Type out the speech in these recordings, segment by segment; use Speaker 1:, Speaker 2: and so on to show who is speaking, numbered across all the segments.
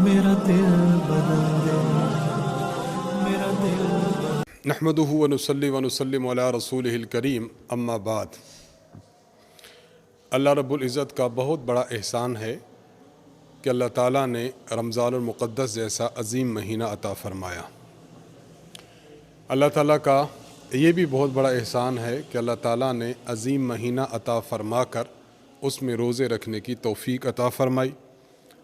Speaker 1: میرا دل بدل دے، میرا دل
Speaker 2: نحمدہ ونصلی ونسلم علی رسولہ الکریم، اما بعد۔ اللہ رب العزت کا بہت بڑا احسان ہے کہ اللہ تعالیٰ نے رمضان المقدس جیسا عظیم مہینہ عطا فرمایا۔ اللہ تعالیٰ کا یہ بھی بہت بڑا احسان ہے کہ اللہ تعالیٰ نے عظیم مہینہ عطا فرما کر اس میں روزے رکھنے کی توفیق عطا فرمائی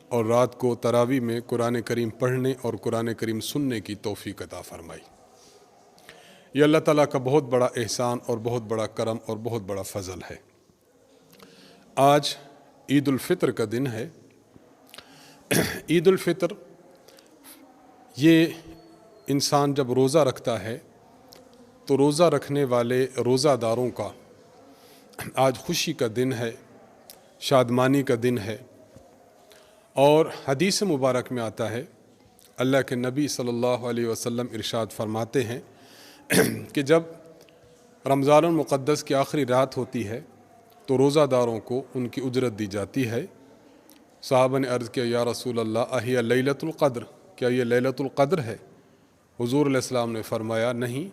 Speaker 2: اور رات کو تراویح میں قرآن کریم پڑھنے اور قرآن کریم سننے کی توفیق عطا فرمائی۔ یہ اللہ تعالیٰ کا بہت بڑا احسان اور بہت بڑا کرم اور بہت بڑا فضل ہے۔ آج عید الفطر کا دن ہے۔ عید الفطر یہ انسان جب روزہ رکھتا ہے تو روزہ رکھنے والے روزہ داروں کا آج خوشی کا دن ہے، شادمانی کا دن ہے۔ اور حدیث مبارک میں آتا ہے، اللہ کے نبی صلی اللہ علیہ وسلم ارشاد فرماتے ہیں کہ جب رمضان المقدس کی آخری رات ہوتی ہے تو روزہ داروں کو ان کی اجرت دی جاتی ہے۔ صحابہ نے عرض کیا، یا رسول اللہ اہی لیلۃ القدر، کیا یہ لیلۃ القدر ہے؟ حضور علیہ السلام نے فرمایا، نہیں،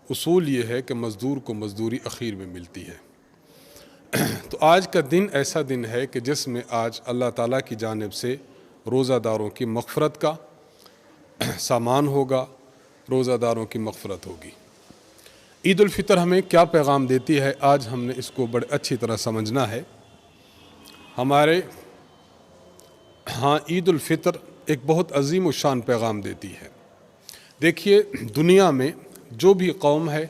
Speaker 2: اصول یہ ہے کہ مزدور کو مزدوری اخیر میں ملتی ہے۔ تو آج کا دن ایسا دن ہے کہ جس میں آج اللہ تعالیٰ کی جانب سے روزہ داروں کی مغفرت کا سامان ہوگا، روزہ داروں کی مغفرت ہوگی۔ عید الفطر ہمیں کیا پیغام دیتی ہے، آج ہم نے اس کو بڑے اچھی طرح سمجھنا ہے۔ ہمارے ہاں عید الفطر ایک بہت عظیم الشان پیغام دیتی ہے۔ دیکھیے، دنیا میں جو بھی قوم ہے،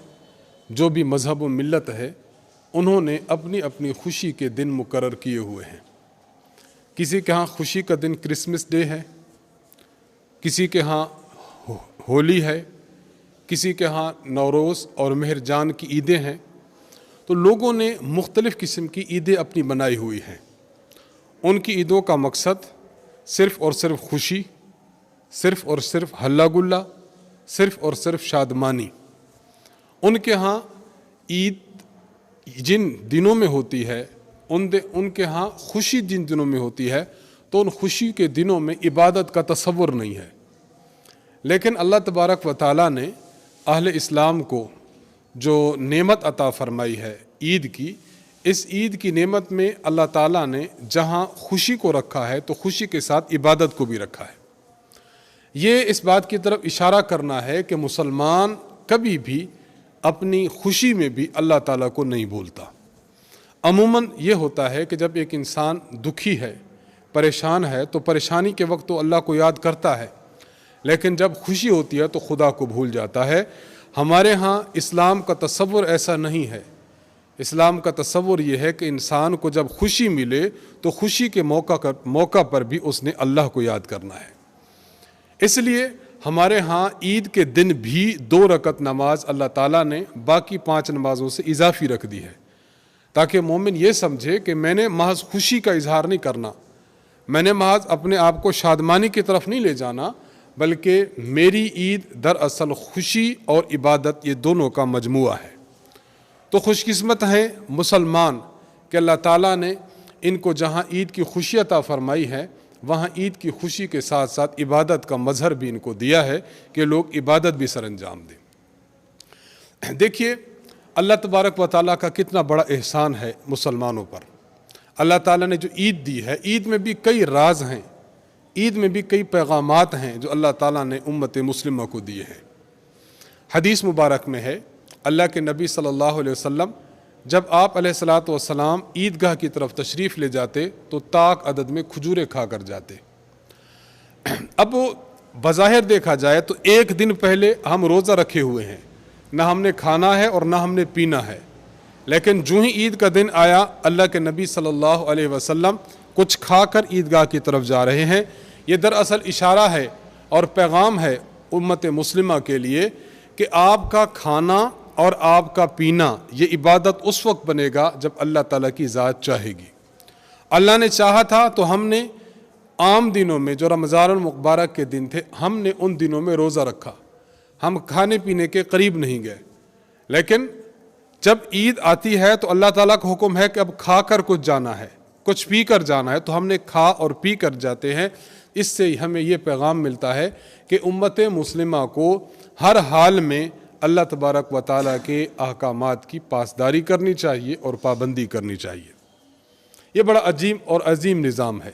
Speaker 2: جو بھی مذہب و ملت ہے، انہوں نے اپنی اپنی خوشی کے دن مقرر کیے ہوئے ہیں۔ کسی کے ہاں خوشی کا دن کرسمس ڈے ہے، کسی کے ہاں ہولی ہے، کسی کے ہاں نوروز اور مہر جان کی عیدیں ہیں۔ تو لوگوں نے مختلف قسم کی عیدیں اپنی بنائی ہوئی ہیں۔ ان کی عیدوں کا مقصد صرف اور صرف خوشی، صرف اور صرف ہلا گلا، صرف اور صرف شادمانی۔ ان کے ہاں عید جن دنوں میں ہوتی ہے، ان کے ہاں خوشی جن دنوں میں ہوتی ہے، تو ان خوشی کے دنوں میں عبادت کا تصور نہیں ہے۔ لیکن اللہ تبارک و تعالیٰ نے اہل اسلام کو جو نعمت عطا فرمائی ہے عید کی، اس عید کی نعمت میں اللہ تعالیٰ نے جہاں خوشی کو رکھا ہے تو خوشی کے ساتھ عبادت کو بھی رکھا ہے۔ یہ اس بات کی طرف اشارہ کرنا ہے کہ مسلمان کبھی بھی اپنی خوشی میں بھی اللہ تعالیٰ کو نہیں بھولتا۔ عموماً یہ ہوتا ہے کہ جب ایک انسان دکھی ہے، پریشان ہے، تو پریشانی کے وقت تو اللہ کو یاد کرتا ہے، لیکن جب خوشی ہوتی ہے تو خدا کو بھول جاتا ہے۔ ہمارے ہاں اسلام کا تصور ایسا نہیں ہے۔ اسلام کا تصور یہ ہے کہ انسان کو جب خوشی ملے تو خوشی کے موقع پر بھی اس نے اللہ کو یاد کرنا ہے۔ اس لیے ہمارے ہاں عید کے دن بھی 2 رکعت نماز اللہ تعالیٰ نے باقی 5 نمازوں سے اضافی رکھ دی ہے، تاکہ مومن یہ سمجھے کہ میں نے محض خوشی کا اظہار نہیں کرنا، میں نے محض اپنے آپ کو شادمانی کی طرف نہیں لے جانا، بلکہ میری عید دراصل خوشی اور عبادت یہ دونوں کا مجموعہ ہے۔ تو خوش قسمت ہیں مسلمان کہ اللہ تعالیٰ نے ان کو جہاں عید کی خوشی عطا فرمائی ہے، وہاں عید کی خوشی کے ساتھ ساتھ عبادت کا مظہر بھی ان کو دیا ہے کہ لوگ عبادت بھی سر انجام دیں۔ دیکھیے، اللہ تبارک و تعالیٰ کا کتنا بڑا احسان ہے مسلمانوں پر۔ اللہ تعالیٰ نے جو عید دی ہے، عید میں بھی کئی راز ہیں، عید میں بھی کئی پیغامات ہیں جو اللہ تعالیٰ نے امت مسلمہ کو دیے ہیں۔ حدیث مبارک میں ہے، اللہ کے نبی صلی اللہ علیہ وسلم جب آپ علیہ الصلاۃ والسلام عیدگاہ کی طرف تشریف لے جاتے تو طاق عدد میں کھجوریں کھا کر جاتے۔ اب بظاہر دیکھا جائے تو ایک دن پہلے ہم روزہ رکھے ہوئے ہیں، نہ ہم نے کھانا ہے اور نہ ہم نے پینا ہے، لیکن جو ہی عید کا دن آیا، اللہ کے نبی صلی اللہ علیہ وسلم کچھ کھا کر عیدگاہ کی طرف جا رہے ہیں۔ یہ دراصل اشارہ ہے اور پیغام ہے امت مسلمہ کے لیے کہ آپ کا کھانا اور آپ کا پینا یہ عبادت اس وقت بنے گا جب اللہ تعالیٰ کی ذات چاہے گی۔ اللہ نے چاہا تھا تو ہم نے عام دنوں میں جو رمضان المبارک کے دن تھے، ہم نے ان دنوں میں روزہ رکھا، ہم کھانے پینے کے قریب نہیں گئے۔ لیکن جب عید آتی ہے تو اللہ تعالیٰ کا حکم ہے کہ اب کھا کر کچھ جانا ہے، کچھ پی کر جانا ہے تو ہم نے کھا اور پی کر جاتے ہیں۔ اس سے ہمیں یہ پیغام ملتا ہے کہ امت مسلمہ کو ہر حال میں اللہ تبارک و تعالیٰ کے احکامات کی پاسداری کرنی چاہیے اور پابندی کرنی چاہیے۔ یہ بڑا عجیب اور عظیم نظام ہے۔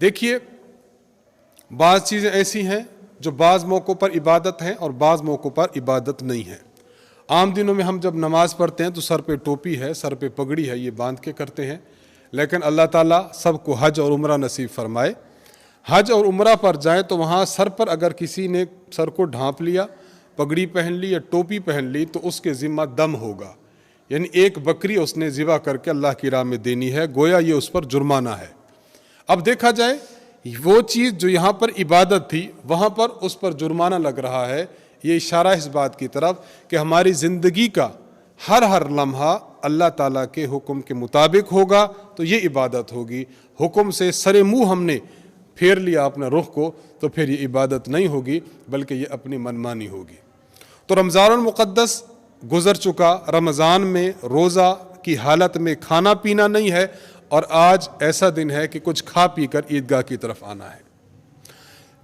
Speaker 2: دیکھیے، بعض چیزیں ایسی ہیں جو بعض موقعوں پر عبادت ہیں اور بعض موقعوں پر عبادت نہیں ہے۔ عام دنوں میں ہم جب نماز پڑھتے ہیں تو سر پہ ٹوپی ہے، سر پہ پگڑی ہے، یہ باندھ کے کرتے ہیں، لیکن اللہ تعالیٰ سب کو حج اور عمرہ نصیب فرمائے۔ حج اور عمرہ پر جائیں تو وہاں سر پر اگر کسی نے سر کو ڈھانپ لیا، پگڑی پہن لی یا ٹوپی پہن لی تو اس کے ذمہ دم ہوگا، یعنی ایک بکری اس نے ذبح کر کے اللہ کی راہ میں دینی ہے، گویا یہ اس پر جرمانہ ہے۔ اب دیکھا جائے وہ چیز جو یہاں پر عبادت تھی وہاں پر اس پر جرمانہ لگ رہا ہے، یہ اشارہ اس بات کی طرف کہ ہماری زندگی کا ہر لمحہ اللہ تعالیٰ کے حکم کے مطابق ہوگا تو یہ عبادت ہوگی۔ حکم سے سر منہ ہم نے پھیر لیا اپنے رخ کو تو پھر یہ عبادت نہیں ہوگی بلکہ یہ اپنی منمانی ہوگی۔ تو رمضان المقدس گزر چکا، رمضان میں روزہ کی حالت میں کھانا پینا نہیں ہے، اور آج ایسا دن ہے کہ کچھ کھا پی کر عیدگاہ کی طرف آنا ہے۔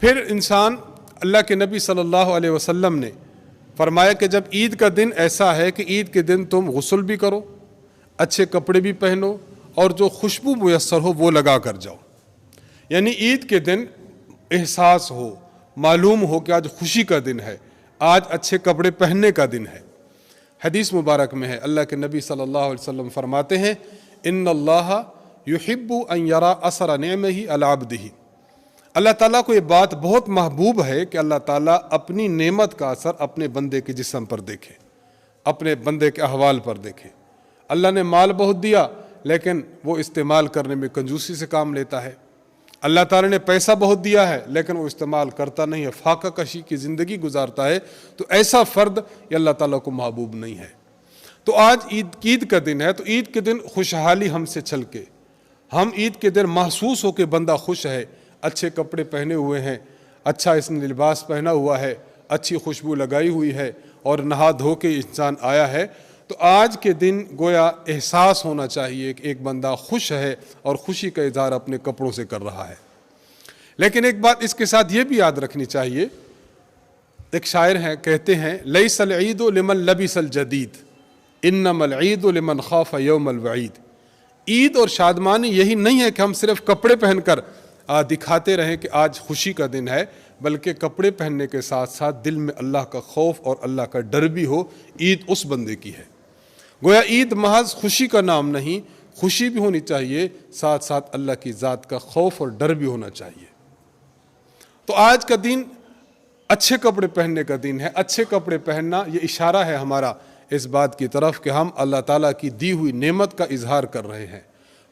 Speaker 2: پھر انسان، اللہ کے نبی صلی اللہ علیہ وسلم نے فرمایا کہ جب عید کا دن ایسا ہے کہ عید کے دن تم غسل بھی کرو، اچھے کپڑے بھی پہنو، اور جو خوشبو میسر ہو وہ لگا کر جاؤ، یعنی عید کے دن احساس ہو، معلوم ہو کہ آج خوشی کا دن ہے، آج اچھے کپڑے پہننے کا دن ہے۔ حدیث مبارک میں ہے، اللہ کے نبی صلی اللہ علیہ وسلم فرماتے ہیں، ان اللہ یحب ان یرا اثر نعمہ علی عبدہ، اللہ تعالیٰ کو یہ بات بہت محبوب ہے کہ اللہ تعالیٰ اپنی نعمت کا اثر اپنے بندے کے جسم پر دیکھے، اپنے بندے کے احوال پر دیکھے۔ اللہ نے مال بہت دیا لیکن وہ استعمال کرنے میں کنجوسی سے کام لیتا ہے، اللہ تعالیٰ نے پیسہ بہت دیا ہے لیکن وہ استعمال کرتا نہیں ہے، فاقہ کشی کی زندگی گزارتا ہے، تو ایسا فرد یہ اللہ تعالیٰ کو محبوب نہیں ہے۔ تو آج عید کا دن ہے، تو عید کے دن خوشحالی ہم سے چھلکے، ہم عید کے دن محسوس ہو کہ بندہ خوش ہے، اچھے کپڑے پہنے ہوئے ہیں، اچھا اس نے لباس پہنا ہوا ہے، اچھی خوشبو لگائی ہوئی ہے اور نہا دھو کے انسان آیا ہے، تو آج کے دن گویا احساس ہونا چاہیے کہ ایک بندہ خوش ہے اور خوشی کا اظہار اپنے کپڑوں سے کر رہا ہے۔ لیکن ایک بات اس کے ساتھ یہ بھی یاد رکھنی چاہیے، ایک شاعر ہیں کہتے ہیں، لیس العید لمن لبس الجدید انما العید لمن خاف یوم الوعید، عید اور شادمانی یہی نہیں ہے کہ ہم صرف کپڑے پہن کر دکھاتے رہیں کہ آج خوشی کا دن ہے، بلکہ کپڑے پہننے کے ساتھ ساتھ دل میں اللہ کا خوف اور اللہ کا ڈر بھی ہو، عید اس بندے کی ہے۔ گویا عید محض خوشی کا نام نہیں، خوشی بھی ہونی چاہیے، ساتھ ساتھ اللہ کی ذات کا خوف اور ڈر بھی ہونا چاہیے۔ تو آج کا دن اچھے کپڑے پہننے کا دن ہے، اچھے کپڑے پہننا یہ اشارہ ہے ہمارا اس بات کی طرف کہ ہم اللہ تعالیٰ کی دی ہوئی نعمت کا اظہار کر رہے ہیں۔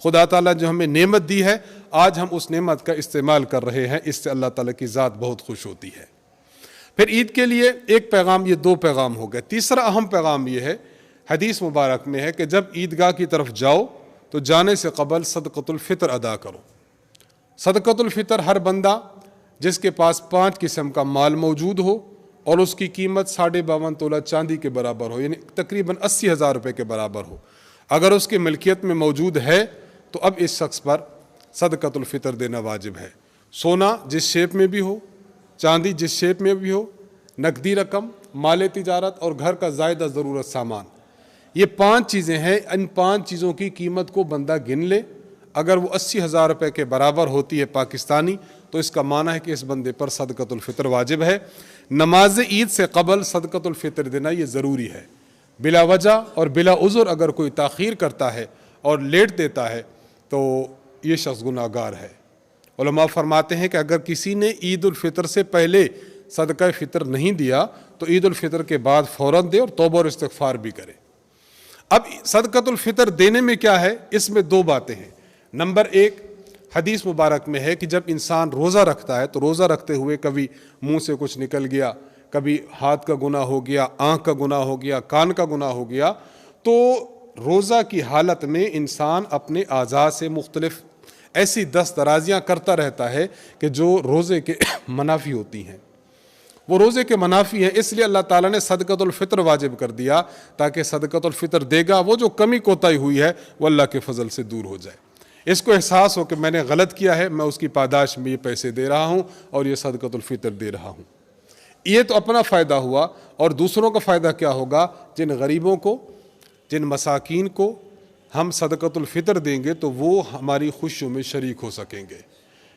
Speaker 2: خدا تعالیٰ جو ہمیں نعمت دی ہے، آج ہم اس نعمت کا استعمال کر رہے ہیں، اس سے اللہ تعالیٰ کی ذات بہت خوش ہوتی ہے۔ پھر عید کے لیے ایک پیغام، یہ دو پیغام ہو گئے۔ تیسرا اہم پیغام یہ ہے، حدیث مبارک میں ہے کہ جب عیدگاہ کی طرف جاؤ تو جانے سے قبل صدقۃ الفطر ادا کرو۔ صدقۃ الفطر ہر بندہ جس کے پاس 5 قسم کا مال موجود ہو اور اس کی قیمت 52.5 تولہ چاندی کے برابر ہو، یعنی تقریباً 80,000 روپے کے برابر ہو، اگر اس کی ملکیت میں موجود ہے تو اب اس شخص پر صدقۃ الفطر دینا واجب ہے۔ سونا جس شیپ میں بھی ہو، چاندی جس شیپ میں بھی ہو، نقدی رقم، مال تجارت اور گھر کا زائدہ ضرورت سامان، یہ 5 چیزیں ہیں۔ ان 5 چیزوں کی قیمت کو بندہ گن لے، اگر وہ 80,000 روپے کے برابر ہوتی ہے پاکستانی، تو اس کا معنی ہے کہ اس بندے پر صدقۃ الفطر واجب ہے۔ نماز عید سے قبل صدقۃ الفطر دینا یہ ضروری ہے۔ بلا وجہ اور بلا عذر اگر کوئی تاخیر کرتا ہے اور لیٹ دیتا ہے تو یہ شخص گناہ گار ہے۔ علماء فرماتے ہیں کہ اگر کسی نے عید الفطر سے پہلے صدقہ فطر نہیں دیا تو عید الفطر کے بعد فوراً دے اور توبہ اور استغفار بھی کرے۔ اب صدقۃ الفطر دینے میں کیا ہے، اس میں 2 باتیں ہیں۔ نمبر 1، حدیث مبارک میں ہے کہ جب انسان روزہ رکھتا ہے تو روزہ رکھتے ہوئے کبھی منہ سے کچھ نکل گیا، کبھی ہاتھ کا گناہ ہو گیا، آنکھ کا گناہ ہو گیا، کان کا گناہ ہو گیا، تو روزہ کی حالت میں انسان اپنے اعضاء سے مختلف ایسی دست درازیاں کرتا رہتا ہے کہ جو روزے کے منافی ہوتی ہیں۔ وہ روزے کے منافی ہیں، اس لیے اللہ تعالیٰ نے صدقۃ الفطر واجب کر دیا تاکہ صدقۃ الفطر دے گا وہ جو کمی کوتاہی ہوئی ہے وہ اللہ کے فضل سے دور ہو جائے، اس کو احساس ہو کہ میں نے غلط کیا ہے، میں اس کی پاداش میں یہ پیسے دے رہا ہوں اور یہ صدقۃ الفطر دے رہا ہوں۔ یہ تو اپنا فائدہ ہوا، اور دوسروں کا فائدہ کیا ہوگا؟ جن غریبوں کو، جن مساکین کو ہم صدقۃ الفطر دیں گے تو وہ ہماری خوشیوں میں شریک ہو سکیں گے۔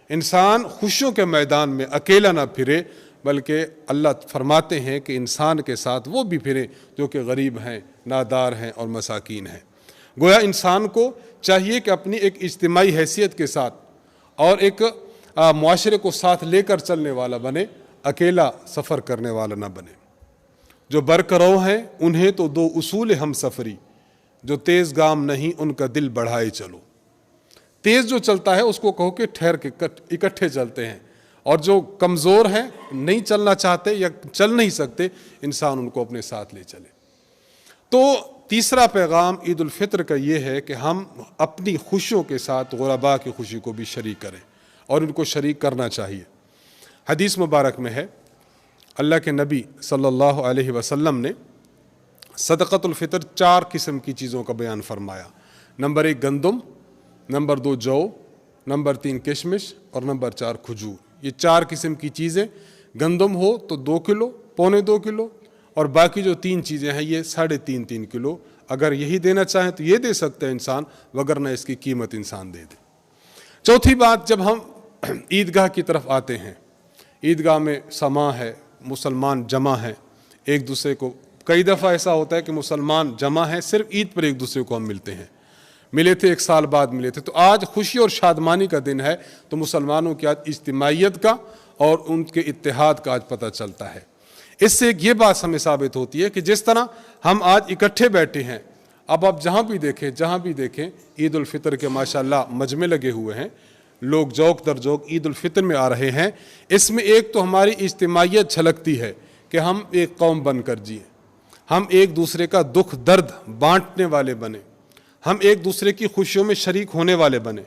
Speaker 2: انسان خوشیوں کے میدان میں اکیلا نہ پھرے، بلکہ اللہ فرماتے ہیں کہ انسان کے ساتھ وہ بھی پھریں جو کہ غریب ہیں، نادار ہیں اور مساکین ہیں۔ گویا انسان کو چاہیے کہ اپنی ایک اجتماعی حیثیت کے ساتھ اور ایک معاشرے کو ساتھ لے کر چلنے والا بنے، اکیلا سفر کرنے والا نہ بنے۔ جو برقرو ہیں انہیں تو دو اصول ہم سفری، جو تیز گام نہیں ان کا دل بڑھائے چلو۔ تیز جو چلتا ہے اس کو کہو کہ ٹھہر کے اکٹھے چلتے ہیں، اور جو کمزور ہیں، نہیں چلنا چاہتے یا چل نہیں سکتے، انسان ان کو اپنے ساتھ لے چلے۔ تو تیسرا پیغام عید الفطر کا یہ ہے کہ ہم اپنی خوشیوں کے ساتھ غرباء کی خوشی کو بھی شریک کریں، اور ان کو شریک کرنا چاہیے۔ حدیث مبارک میں ہے، اللہ کے نبی صلی اللہ علیہ وسلم نے صدقۃ الفطر 4 قسم کی چیزوں کا بیان فرمایا۔ نمبر 1 گندم، نمبر 2 جو، نمبر 3 کشمش، اور نمبر 4 کھجور۔ یہ 4 قسم کی چیزیں، گندم ہو تو 2 کلو، پونے 2 کلو، اور باقی جو 3 چیزیں ہیں یہ 3.5 کلو۔ اگر یہی دینا چاہیں تو یہ دے سکتے ہیں انسان، وگرنہ اس کی قیمت انسان دے دے۔ چوتھی بات، جب ہم عیدگاہ کی طرف آتے ہیں، عیدگاہ میں سماع ہے، مسلمان جمع ہیں ایک دوسرے کو۔ کئی دفعہ ایسا ہوتا ہے کہ مسلمان جمع ہیں، صرف عید پر ایک دوسرے کو ہم ملتے ہیں، ملے تھے 1 سال بعد ملے تھے۔ تو آج خوشی اور شادمانی کا دن ہے، تو مسلمانوں کی آج اجتماعیت کا اور ان کے اتحاد کا آج پتہ چلتا ہے۔ اس سے یہ بات ہمیں ثابت ہوتی ہے کہ جس طرح ہم آج اکٹھے بیٹھے ہیں، اب آپ جہاں بھی دیکھیں عید الفطر کے ماشاءاللہ مجمع لگے ہوئے ہیں، لوگ جوک در جوک عید الفطر میں آ رہے ہیں۔ اس میں ایک تو ہماری اجتماعیت جھلکتی ہے کہ ہم ایک قوم بن کر جئیں، ہم ایک دوسرے کا دکھ درد بانٹنے والے بنے، ہم ایک دوسرے کی خوشیوں میں شریک ہونے والے بنے۔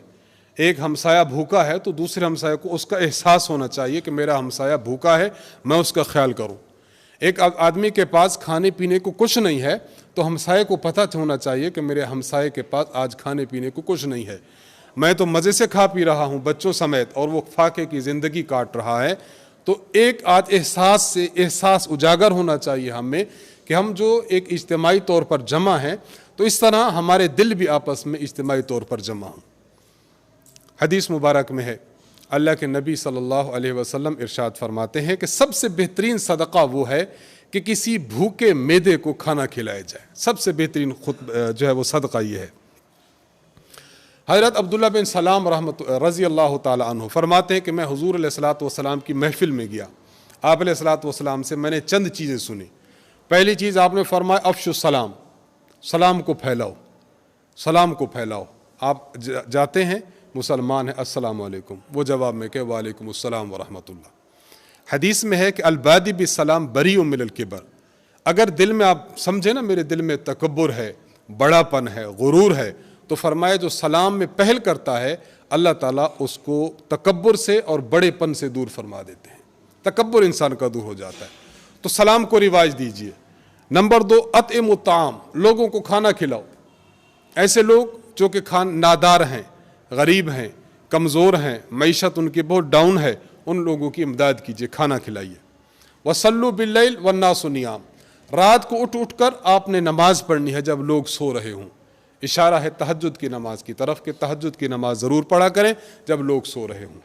Speaker 2: ایک ہمسایہ بھوکا ہے تو دوسرے ہمسایہ کو اس کا احساس ہونا چاہیے کہ میرا ہمسایہ بھوکا ہے، میں اس کا خیال کروں۔ ایک آدمی کے پاس کھانے پینے کو کچھ نہیں ہے تو ہمسائے کو پتہ ہونا چاہیے کہ میرے ہمسائے کے پاس آج کھانے پینے کو کچھ نہیں ہے، میں تو مزے سے کھا پی رہا ہوں بچوں سمیت، اور وہ فاقے کی زندگی کاٹ رہا ہے۔ تو ایک آج احساس اجاگر ہونا چاہیے ہم میں کہ ہم جو ایک اجتماعی طور پر جمع ہیں، تو اس طرح ہمارے دل بھی آپس میں اجتماعی طور پر جمع ہوں۔ حدیث مبارک میں ہے، اللہ کے نبی صلی اللہ علیہ وسلم ارشاد فرماتے ہیں کہ سب سے بہترین صدقہ وہ ہے کہ کسی بھوکے معدے کو کھانا کھلایا جائے۔ سب سے بہترین جو ہے وہ صدقہ یہ ہے۔ حضرت عبداللہ بن سلام رضی اللہ تعالیٰ عنہ فرماتے ہیں کہ میں حضور علیہ الصلوۃ والسلام کی محفل میں گیا، آپ علیہ الصلوۃ والسلام سے میں نے چند چیزیں سنی۔ پہلی چیز آپ نے فرمایا افشوا السلام، سلام کو پھیلاؤ، سلام کو پھیلاؤ۔ آپ جاتے ہیں، مسلمان ہیں، السلام علیکم، وہ جواب میں کہ وعلیکم السلام ورحمۃ اللہ۔ حدیث میں ہے کہ البادی بالسلام بریء من الکبر، اگر دل میں آپ سمجھیں نا میرے دل میں تکبر ہے، بڑا پن ہے، غرور ہے، تو فرمایا جو سلام میں پہل کرتا ہے اللہ تعالیٰ اس کو تکبر سے اور بڑے پن سے دور فرما دیتے ہیں، تکبر انسان کا دور ہو جاتا ہے۔ تو سلام کو رواج دیجئے۔ نمبر 2 اطعموا الطعام، لوگوں کو کھانا کھلاؤ۔ ایسے لوگ جو کہ نادار ہیں، غریب ہیں، کمزور ہیں، معیشت ان کی بہت ڈاؤن ہے، ان لوگوں کی امداد کیجئے، کھانا کھلائیے۔ وصلوا باللیل والناس نیام، رات کو اٹھ کر آپ نے نماز پڑھنی ہے جب لوگ سو رہے ہوں۔ اشارہ ہے تہجد کی نماز کی طرف کہ تہجد کی نماز ضرور پڑھا کریں جب لوگ سو رہے ہوں۔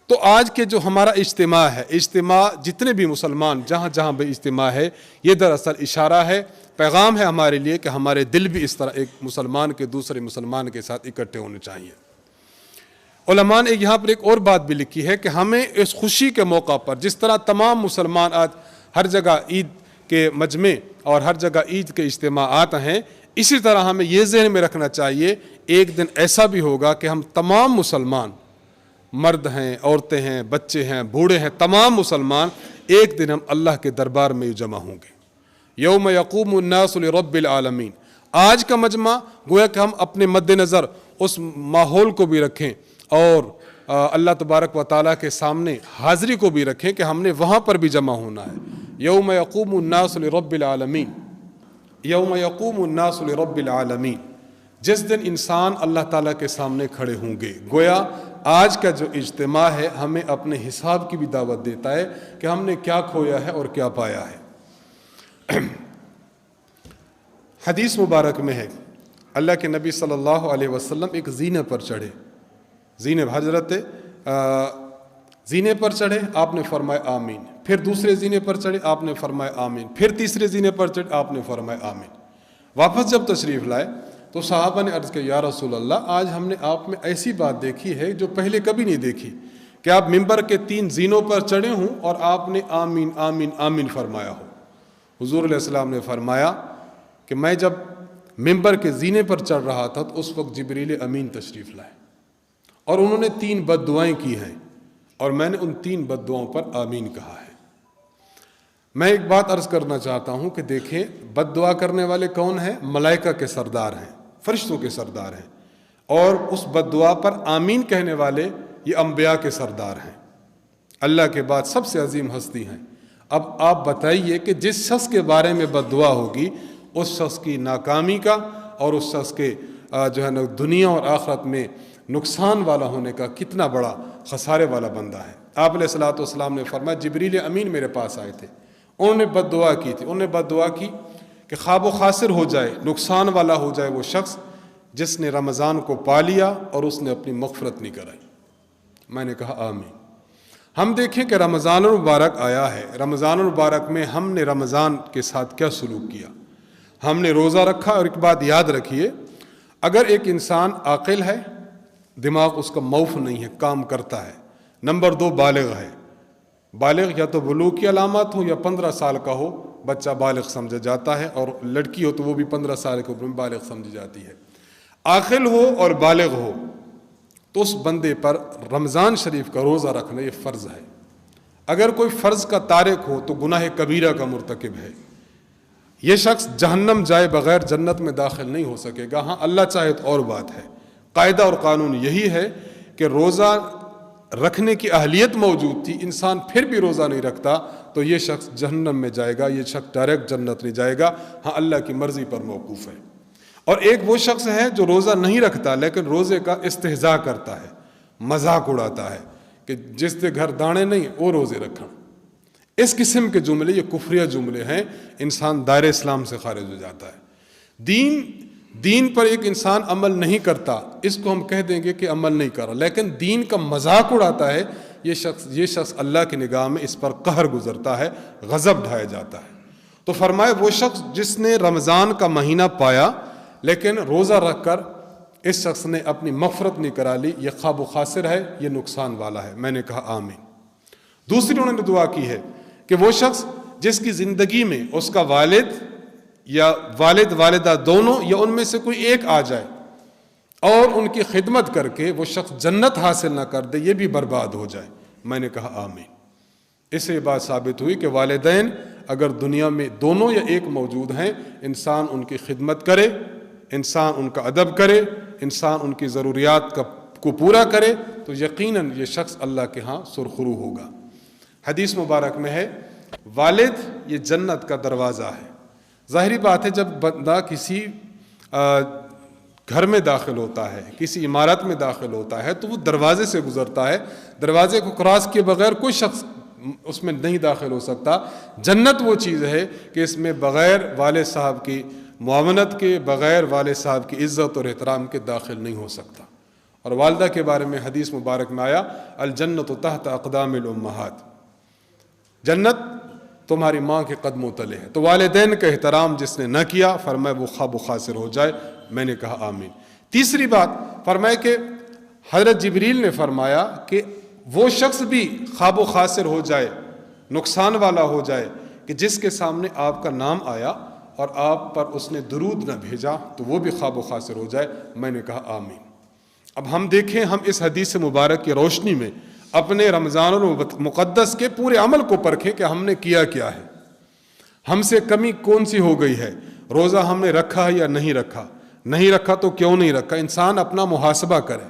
Speaker 2: تو آج کے جو ہمارا اجتماع ہے، اجتماع جتنے بھی مسلمان جہاں جہاں بھی اجتماع ہے، یہ دراصل اشارہ ہے، پیغام ہے ہمارے لیے کہ ہمارے دل بھی اس طرح ایک مسلمان کے دوسرے مسلمان کے ساتھ اکٹھے ہونے چاہیے۔ علماء نے یہاں پر ایک اور بات بھی لکھی ہے کہ ہمیں اس خوشی کے موقع پر جس طرح تمام مسلمان آج ہر جگہ عید کے مجمع اور ہر جگہ عید کے اجتماعات ہیں، اسی طرح ہمیں یہ ذہن میں رکھنا چاہیے ایک دن ایسا بھی ہوگا کہ ہم تمام مسلمان، مرد ہیں، عورتیں ہیں، بچے ہیں، بوڑھے ہیں، تمام مسلمان ایک دن ہم اللہ کے دربار میں جمع ہوں گے۔ یوم یقوم الناس لرب العالمین، آج کا مجمع گویا کہ ہم اپنے مد نظر اس ماحول کو بھی رکھیں اور اللہ تبارک و تعالیٰ کے سامنے حاضری کو بھی رکھیں کہ ہم نے وہاں پر بھی جمع ہونا ہے. یوم یقوم الناس لرب العالمین، یوم یقوم الناس لرب العالمین، جس دن انسان اللہ تعالیٰ کے سامنے کھڑے ہوں گے. گویا آج کا جو اجتماع ہے ہمیں اپنے حساب کی بھی دعوت دیتا ہے کہ ہم نے کیا کھویا ہے اور کیا پایا ہے. حدیث مبارک میں ہے اللہ کے نبی صلی اللہ علیہ وسلم ایک زینے پر چڑھے، زینے پر چڑھے، آپ نے فرمایا آمین. پھر دوسرے زینے پر چڑھے، آپ نے فرمایا آمین. پھر تیسرے زینے پر چڑھے، آپ نے فرمایا آمین. واپس جب تشریف لائے تو صحابہ نے عرض کیا یا رسول اللہ، آج ہم نے آپ میں ایسی بات دیکھی ہے جو پہلے کبھی نہیں دیکھی کہ آپ ممبر کے 3 زینوں پر چڑھے ہوں اور آپ نے آمین آمین آمین فرمایا ہو. حضور علیہ السلام نے فرمایا کہ میں جب ممبر کے زینے پر چڑھ رہا تھا تو اس وقت جبریل امین تشریف لائے اور انہوں نے 3 بد دعائیں کی ہیں اور میں نے ان 3 بد دعاؤں پر آمین کہا ہے. میں ایک بات عرض کرنا چاہتا ہوں کہ دیکھیں بد دعا کرنے والے کون ہیں؟ ملائکہ کے سردار ہیں، فرشتوں کے سردار ہیں، اور اس بد دعا پر آمین کہنے والے یہ انبیاء کے سردار ہیں، اللہ کے بعد سب سے عظیم ہستی ہیں. اب آپ بتائیے کہ جس شخص کے بارے میں بد دعا ہوگی اس شخص کی ناکامی کا اور اس شخص کے جو ہے نا دنیا اور آخرت میں نقصان والا ہونے کا کتنا بڑا خسارے والا بندہ ہے. آپ علیہ الصلوۃ والسلام نے فرمایا جبریل امین میرے پاس آئے تھے، انہوں نے بد دعا کی تھی. انہوں نے بد دعا کی کہ خواب و خاسر ہو جائے، نقصان والا ہو جائے وہ شخص جس نے رمضان کو پا لیا اور اس نے اپنی مغفرت نہیں کرائی. میں نے کہا آمین. ہم دیکھیں کہ رمضان المبارک آیا ہے، رمضان المبارک میں ہم نے رمضان کے ساتھ کیا سلوک کیا؟ ہم نے روزہ رکھا. اور ایک بات یاد رکھیے، اگر ایک انسان عاقل ہے، دماغ اس کا موف نہیں ہے، کام کرتا ہے. نمبر 2 بالغ ہے. بالغ یا تو بلوغ کی علامات ہو یا 15 سال کا ہو بچہ بالغ سمجھا جاتا ہے، اور لڑکی ہو تو وہ بھی 15 سال کے عمر میں بالغ سمجھی جاتی ہے. عاقل ہو اور بالغ ہو تو اس بندے پر رمضان شریف کا روزہ رکھنا یہ فرض ہے. اگر کوئی فرض کا تارک ہو تو گناہ کبیرہ کا مرتکب ہے. یہ شخص جہنم جائے بغیر جنت میں داخل نہیں ہو سکے گا. ہاں اللہ چاہے تو اور بات ہے. قاعدہ اور قانون یہی ہے کہ روزہ رکھنے کی اہلیت موجود تھی، انسان پھر بھی روزہ نہیں رکھتا تو یہ شخص جہنم میں جائے گا، یہ شخص ڈائریکٹ جنت نہیں جائے گا. ہاں اللہ کی مرضی پر موقوف ہے. اور ایک وہ شخص ہے جو روزہ نہیں رکھتا لیکن روزے کا استہزاء کرتا ہے، مذاق اڑاتا ہے کہ جس کے گھر دانے نہیں وہ روزے رکھنا. اس قسم کے جملے یہ کفریہ جملے ہیں، انسان دائرہ اسلام سے خارج ہو جاتا ہے. دین پر ایک انسان عمل نہیں کرتا اس کو ہم کہہ دیں گے کہ عمل نہیں کر رہا، لیکن دین کا مذاق اڑاتا ہے یہ شخص اللہ کی نگاہ میں اس پر قہر گزرتا ہے، غضب ڈھایا جاتا ہے. تو فرمائے وہ شخص جس نے رمضان کا مہینہ پایا لیکن روزہ رکھ کر اس شخص نے اپنی مغفرت نہیں کرا لی، یہ خواب و خاسر ہے، یہ نقصان والا ہے. میں نے کہا آمین. دوسری انہوں نے دعا کی ہے کہ وہ شخص جس کی زندگی میں اس کا والد یا والدہ دونوں یا ان میں سے کوئی ایک آ جائے اور ان کی خدمت کر کے وہ شخص جنت حاصل نہ کر دے، یہ بھی برباد ہو جائے. میں نے کہا آمین. اس سے یہ بات ثابت ہوئی کہ والدین اگر دنیا میں دونوں یا ایک موجود ہیں، انسان ان کی خدمت کرے، انسان ان کا ادب کرے، انسان ان کی ضروریات کو پورا کرے تو یقیناً یہ شخص اللہ کے ہاں سرخرو ہوگا. حدیث مبارک میں ہے والد یہ جنت کا دروازہ ہے. ظاہری بات ہے جب بندہ کسی گھر میں داخل ہوتا ہے، کسی عمارت میں داخل ہوتا ہے تو وہ دروازے سے گزرتا ہے، دروازے کو کراس کیے بغیر کوئی شخص اس میں نہیں داخل ہو سکتا. جنت وہ چیز ہے کہ اس میں بغیر والد صاحب کی معاونت کے، بغیر والد صاحب کی عزت اور احترام کے داخل نہیں ہو سکتا. اور والدہ کے بارے میں حدیث مبارک میں آیا الجنت تحت اقدام الامہات، جنت تمہاری ماں کے قدموں تلے ہے. تو والدین کا احترام جس نے نہ کیا فرمائے وہ خواب و خاسر ہو جائے. میں نے کہا آمین. تیسری بات فرمائے کہ حضرت جبریل نے فرمایا کہ وہ شخص بھی خواب و خاسر ہو جائے، نقصان والا ہو جائے کہ جس کے سامنے آپ کا نام آیا اور آپ پر اس نے درود نہ بھیجا تو وہ بھی خواب و خاسر ہو جائے. میں نے کہا آمین. اب ہم دیکھیں ہم اس حدیث مبارک کی روشنی میں اپنے رمضان المقدس کے پورے عمل کو پرکھیں کہ ہم نے کیا کیا ہے، ہم سے کمی کون سی ہو گئی ہے. روزہ ہم نے رکھا ہے یا نہیں رکھا، نہیں رکھا تو کیوں نہیں رکھا. انسان اپنا محاسبہ کرے.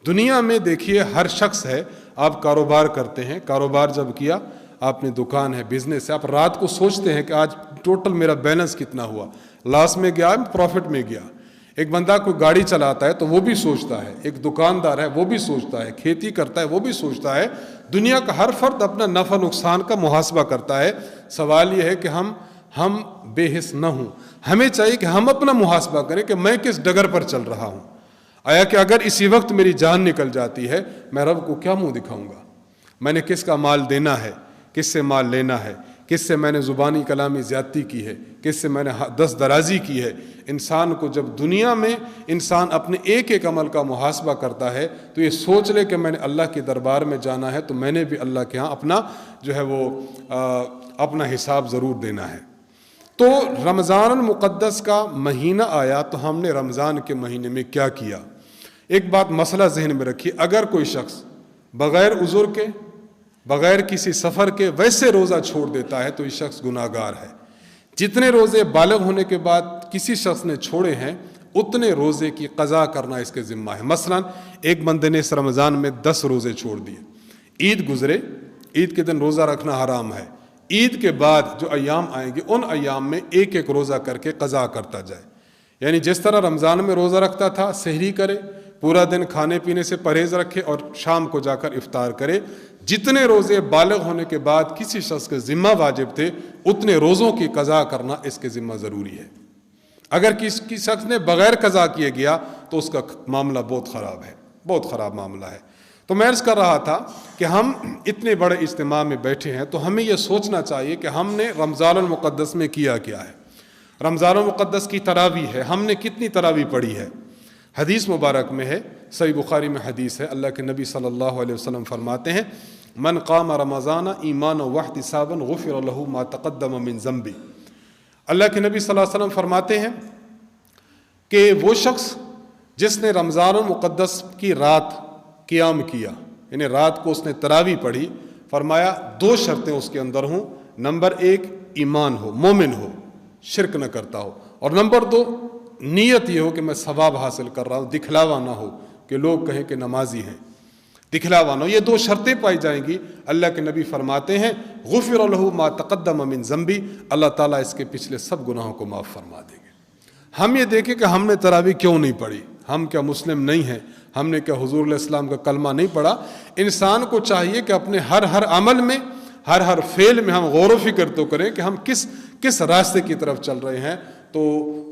Speaker 2: دنیا میں دیکھیے ہر شخص ہے، آپ کاروبار کرتے ہیں، کاروبار جب کیا، آپ نے دکان ہے، بزنس ہے، آپ رات کو سوچتے ہیں کہ آج ٹوٹل میرا بیلنس کتنا ہوا، لاس میں گیا پروفٹ میں گیا۔ ایک بندہ کوئی گاڑی چلاتا ہے تو وہ بھی سوچتا ہے، ایک دکاندار ہے وہ بھی سوچتا ہے، کھیتی کرتا ہے وہ بھی سوچتا ہے، دنیا کا ہر فرد اپنا نفع نقصان کا محاسبہ کرتا ہے۔ سوال یہ ہے کہ ہم بے حس نہ ہوں، ہمیں چاہیے کہ ہم اپنا محاسبہ کریں کہ میں کس ڈگر پر چل رہا ہوں۔ آیا کہ اگر اسی وقت میری جان نکل جاتی ہے، میں رب کو کیا منہ دکھاؤں گا؟ میں نے کس کا مال دینا ہے، کس سے مال لینا ہے، کس سے میں نے زبانی کلامی زیادتی کی ہے، کس سے میں نے دست درازی کی ہے۔ انسان کو جب دنیا میں انسان اپنے ایک ایک عمل کا محاسبہ کرتا ہے تو یہ سوچ لے کہ میں نے اللہ کے دربار میں جانا ہے تو میں نے بھی اللہ کے ہاں اپنا جو ہے وہ اپنا حساب ضرور دینا ہے۔ تو رمضان المقدس کا مہینہ آیا تو ہم نے رمضان کے مہینے میں کیا کیا؟ ایک بات مسئلہ ذہن میں رکھیے، اگر کوئی شخص بغیر عذر کے، بغیر کسی سفر کے ویسے روزہ چھوڑ دیتا ہے تو یہ شخص گناہ گار ہے۔ جتنے روزے بالغ ہونے کے بعد کسی شخص نے چھوڑے ہیں اتنے روزے کی قضا کرنا اس کے ذمہ ہے۔ مثلا ایک بندے نے اس رمضان میں 10 روزے چھوڑ دیے، عید گزرے، عید کے دن روزہ رکھنا حرام ہے، عید کے بعد جو ایام آئیں گے ان ایام میں ایک ایک روزہ کر کے قضا کرتا جائے۔ یعنی جس طرح رمضان میں روزہ رکھتا تھا، سحری کرے، پورا دن کھانے پینے سے پرہیز رکھے اور شام کو جا کر افطار کرے۔ جتنے روزے بالغ ہونے کے بعد کسی شخص کے ذمہ واجب تھے اتنے روزوں کی قضا کرنا اس کے ذمہ ضروری ہے۔ اگر کسی شخص نے بغیر قضا کیے گیا تو اس کا معاملہ بہت خراب ہے، بہت خراب معاملہ ہے۔ تو میں عرض کر رہا تھا کہ ہم اتنے بڑے اجتماع میں بیٹھے ہیں تو ہمیں یہ سوچنا چاہیے کہ ہم نے رمضان المقدس میں کیا ہے۔ رمضان المقدس کی تراویح ہے، ہم نے کتنی تراویح پڑھی ہے؟ حدیث مبارک میں ہے، صحیح بخاری میں حدیث ہے، اللہ کے نبی صلی اللہ علیہ وسلم فرماتے ہیں من قام رمضان ایمانا واحتسابا غفر له ما تقدم من ذنبه۔ اللہ کے نبی صلی اللہ علیہ وسلم فرماتے ہیں کہ وہ شخص جس نے رمضان المقدس کی رات قیام کیا، یعنی رات کو اس نے تراویح پڑھی، فرمایا 2 شرطیں اس کے اندر ہوں، نمبر 1 ایمان ہو، مومن ہو، شرک نہ کرتا ہو، اور نمبر 2 نیت یہ ہو کہ میں ثواب حاصل کر رہا ہوں، دکھلاوا نہ ہو کہ لوگ کہیں کہ نمازی ہیں، دکھلاوا نہ ہو۔ یہ 2 شرطیں پائی جائیں گی، اللہ کے نبی فرماتے ہیں غفر له ما تقدم من ذنبی، اللہ تعالیٰ اس کے پچھلے سب گناہوں کو معاف فرما دیں گے۔ ہم یہ دیکھیں کہ ہم نے تراویح کیوں نہیں پڑھی، ہم کیا مسلم نہیں ہیں، ہم نے کیا حضور علیہ السلام کا کلمہ نہیں پڑھا؟ انسان کو چاہیے کہ اپنے ہر عمل میں، ہر فعل میں ہم غور و فکر تو کریں کہ ہم کس راستے کی طرف چل رہے ہیں۔ تو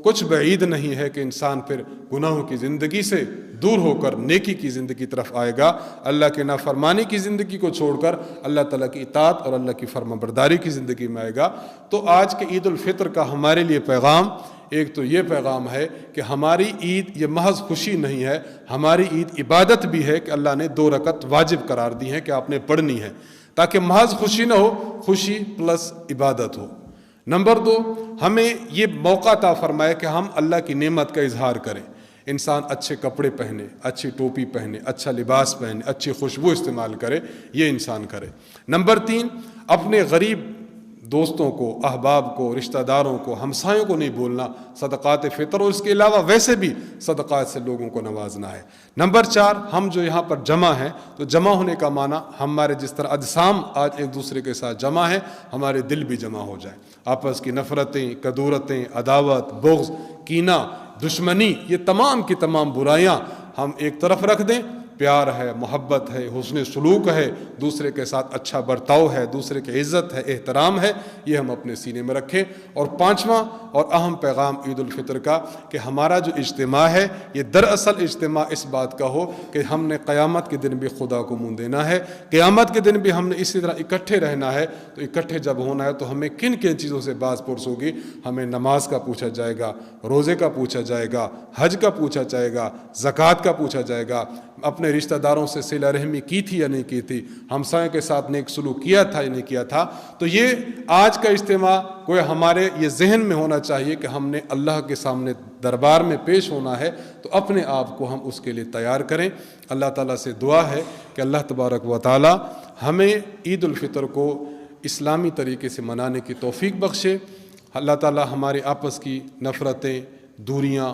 Speaker 2: کچھ بعید نہیں ہے کہ انسان پھر گناہوں کی زندگی سے دور ہو کر نیکی کی زندگی کی طرف آئے گا، اللہ کے نافرمانی کی زندگی کو چھوڑ کر اللہ تعالیٰ کی اطاعت اور اللہ کی فرما برداری کی زندگی میں آئے گا۔ تو آج کے عید الفطر کا ہمارے لیے پیغام ایک تو یہ پیغام ہے کہ ہماری عید یہ محض خوشی نہیں ہے، ہماری عید عبادت بھی ہے کہ اللہ نے 2 رکعت واجب قرار دی ہیں کہ آپ نے پڑھنی ہے، تاکہ محض خوشی نہ ہو، خوشی پلس عبادت ہو۔ نمبر 2، ہمیں یہ موقع عطا فرمائے کہ ہم اللہ کی نعمت کا اظہار کریں۔ انسان اچھے کپڑے پہنے، اچھی ٹوپی پہنے، اچھا لباس پہنے، اچھی خوشبو استعمال کرے، یہ انسان کرے۔ نمبر 3، اپنے غریب دوستوں کو، احباب کو، رشتہ داروں کو، ہمسایوں کو نہیں بولنا، صدقات فطر اور اس کے علاوہ ویسے بھی صدقات سے لوگوں کو نوازنا ہے۔ نمبر 4، ہم جو یہاں پر جمع ہیں تو جمع ہونے کا معنی ہمارے جس طرح اجسام آج ایک دوسرے کے ساتھ جمع ہیں، ہمارے دل بھی جمع ہو جائیں، آپس کی نفرتیں، کدورتیں، عداوت، بغض، کینہ، دشمنی، یہ تمام کی تمام برائیاں ہم ایک طرف رکھ دیں۔ پیار ہے، محبت ہے، حسن سلوک ہے، دوسرے کے ساتھ اچھا برتاؤ ہے، دوسرے کی عزت ہے، احترام ہے، یہ ہم اپنے سینے میں رکھیں۔ اور 5واں اور اہم پیغام عید الفطر کا کہ ہمارا جو اجتماع ہے یہ دراصل اجتماع اس بات کا ہو کہ ہم نے قیامت کے دن بھی خدا کو منہ دینا ہے، قیامت کے دن بھی ہم نے اسی طرح اکٹھے رہنا ہے۔ تو اکٹھے جب ہونا ہے تو ہمیں کن کن چیزوں سے باز پرس ہوگی؟ ہمیں نماز کا پوچھا جائے گا، روزے کا پوچھا جائے گا، حج کا پوچھا جائے گا، زکوٰۃ کا پوچھا جائے گا، اپنے رشتہ داروں سے صلہ رحمی کی تھی یا نہیں کی تھی، ہمسایوں کے ساتھ نیک سلوک کیا تھا یا نہیں کیا تھا۔ تو یہ آج کا اجتماع کوئی ہمارے یہ ذہن میں ہونا چاہیے کہ ہم نے اللہ کے سامنے دربار میں پیش ہونا ہے، تو اپنے آپ کو ہم اس کے لیے تیار کریں۔ اللہ تعالیٰ سے دعا ہے کہ اللہ تبارک و تعالیٰ ہمیں عید الفطر کو اسلامی طریقے سے منانے کی توفیق بخشے۔ اللہ تعالیٰ ہمارے آپس کی نفرتیں، دوریاں